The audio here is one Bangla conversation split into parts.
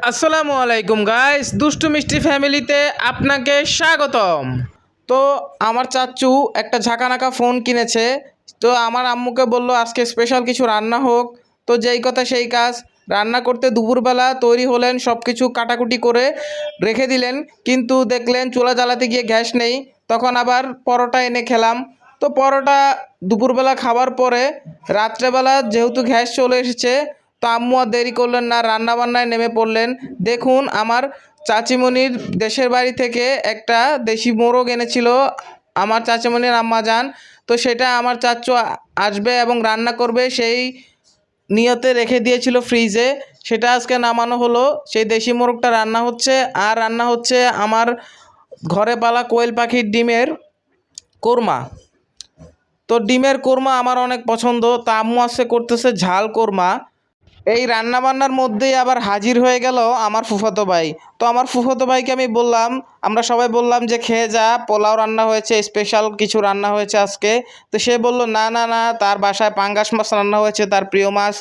আসসালামু আলাইকুম গাইস, দুষ্টু মিষ্টি ফ্যামিলিতে আপনাকে স্বাগতম। তো আমার চাচু একটা ঝাঁকানাকা ফোন কিনেছে। তো আমার আম্মুকে বললো আজকে স্পেশাল কিছু রান্না হোক। তো যেই কথা সেই কাজ, রান্না করতে দুপুরবেলা তৈরি হলেন, সব কিছু কাটাকুটি করে রেখে দিলেন, কিন্তু দেখলেন চুলা জ্বালাতে গিয়ে গ্যাস নেই। তখন আবার পরোটা এনে খেলাম। তো পরোটা দুপুরবেলা খাবার পরে রাত্রেবেলা যেহেতু গ্যাস চলে এসেছে, তো আম্মু আর দেরি করলেন না, রান্নাবান্নায় নেমে পড়লেন। দেখুন, আমার চাচিমণির দেশের বাড়ি থেকে একটা দেশি মোরগ এনেছিল আমার চাচিমণির আম্মা যান। তো সেটা আমার চাচু আসবে এবং রান্না করবে সেই নিয়তে রেখে দিয়েছিল ফ্রিজে। সেটা আজকে নামানো হলো। সেই দেশি মোরগটা রান্না হচ্ছে, আর রান্না হচ্ছে আমার ঘরে পালা কোয়েল পাখির ডিমের কোরমা। তো ডিমের কোরমা আমার অনেক পছন্দ। তা আম্মু আজকে করতেছে ঝাল কোরমা। এই রান্নাবান্নার মধ্যেই আবার হাজির হয়ে গেল আমার ফুফাতো ভাই। তো আমার ফুফাতো ভাইকে আমি বললাম, আমরা সবাই বললাম যে খেয়ে যা, পোলাও রান্না হয়েছে, স্পেশাল কিছু রান্না হয়েছে আজকে। তো সে বলল না না না, তার বাসায় পাঙ্গাস মাছ রান্না হয়েছে, তার প্রিয় মাছ,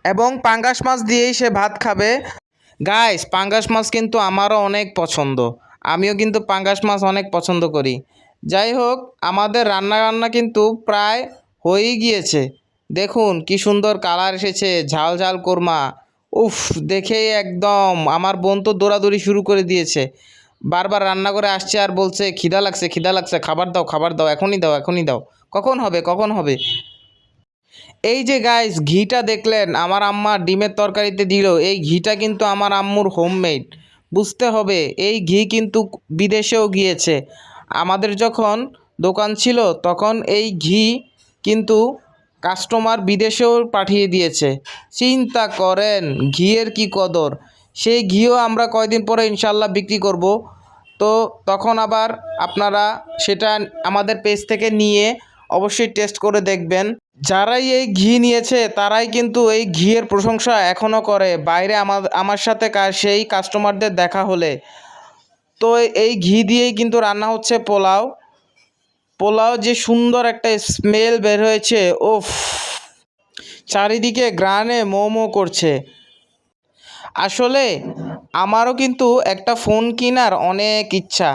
এবং পাঙ্গাস মাছ দিয়েই সে ভাত খাবে। গাইস, পাঙ্গাস মাছ কিন্তু আমারও অনেক পছন্দ। আমিও কিন্তু পাঙ্গাস মাছ অনেক পছন্দ করি। যাই হোক, আমাদের রান্না বান্না কিন্তু প্রায় হয়েই গিয়েছে। দেখুন কি সুন্দর কালার এসেছে, ঝাল ঝাল কোরমা। উফ, দেখেই একদম আমার বোন তো দৌড়াদৌড়ি শুরু করে দিয়েছে। বারবার রান্না করে আসছে আর বলছে খিদা লাগছে, খিদা লাগছে, খাবার দাও, খাবার দাও, এখনই দাও, এখনই দাও। কখন হবে, কখন হবে? এই যে গাইস, ঘিটা দেখলেন আমার আম্মা ডিমের তরকারিতে দিল, এই ঘিটা কিন্তু আমার আম্মুর হোমমেড। বুঝতে হবে, এই ঘি কিন্তু বিদেশেও গিয়েছে। আমাদের যখন দোকান ছিল তখন এই ঘি কিন্তু কাস্টমার বিদেশেও পাঠিয়ে দিয়েছে। চিন্তা করেন ঘিয়ের কি কদর। সেই ঘিও আমরা কয়দিন পরে ইনশাল্লাহ বিক্রি করব। তো তখন আবার আপনারা সেটা আমাদের পেজ থেকে নিয়ে অবশ্যই টেস্ট করে দেখবেন। যারাই এই ঘি নিয়েছে তারাই কিন্তু এই ঘিয়ের প্রশংসা এখনও করে বাইরে আমার সাথে সেই কাস্টমারদের দেখা হলে। তো এই ঘি দিয়েই কিন্তু রান্না হচ্ছে পোলাও। পোলাও যে সুন্দর একটা স্মেল বের হয়েছে, ওফ, চারিদিকে গ্রানে মো মো করছে। আসলে আমারও কিন্তু একটা ফোন কেনার অনেক ইচ্ছা,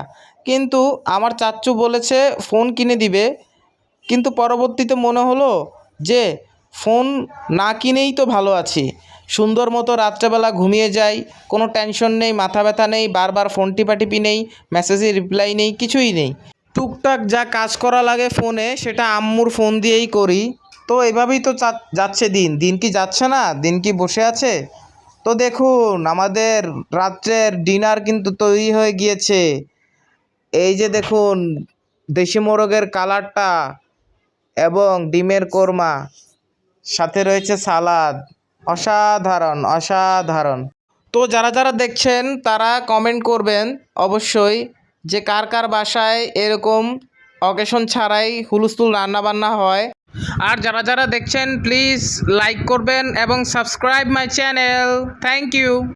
কিন্তু আমার চাচ্চু বলেছে ফোন কিনে দিবে। কিন্তু পরবর্তীতে মনে হলো যে ফোন না কিনেই তো ভালো আছি। সুন্দর মতো রাত্রেবেলা ঘুমিয়ে যাই, কোনো টেনশন নেই, মাথা ব্যথা নেই, বারবার ফোন টিপাটিপি নেই, মেসেজে রিপ্লাই নেই, কিছুই নেই। টুকটাক যা কাজ করা লাগে ফোনে সেটা আম্মুর ফোন দিয়েই করি। তো এভাবেই তো যাচ্ছে দিন। দিন কি যাচ্ছে না, দিন কি বসে আছে? তো দেখুন, আমাদের রাত্রের ডিনার কিন্তু তৈরি হয়ে গিয়েছে। এই যে দেখুন, দেশি মোরগের কালারটা এবং ডিমের কোরমা, সাথে রয়েছে সালাদ। অসাধারণ, অসাধারণ। তো যারা যারা দেখছেন তারা কমেন্ট করবেন অবশ্যই যে কার কার বাসায় এরকম অকেশন ছাড়াই হুলস্থুল রান্নাবান্না হয়। আর যারা যারা দেখছেন প্লিজ লাইক করবেন এবং subscribe my channel. Thank you.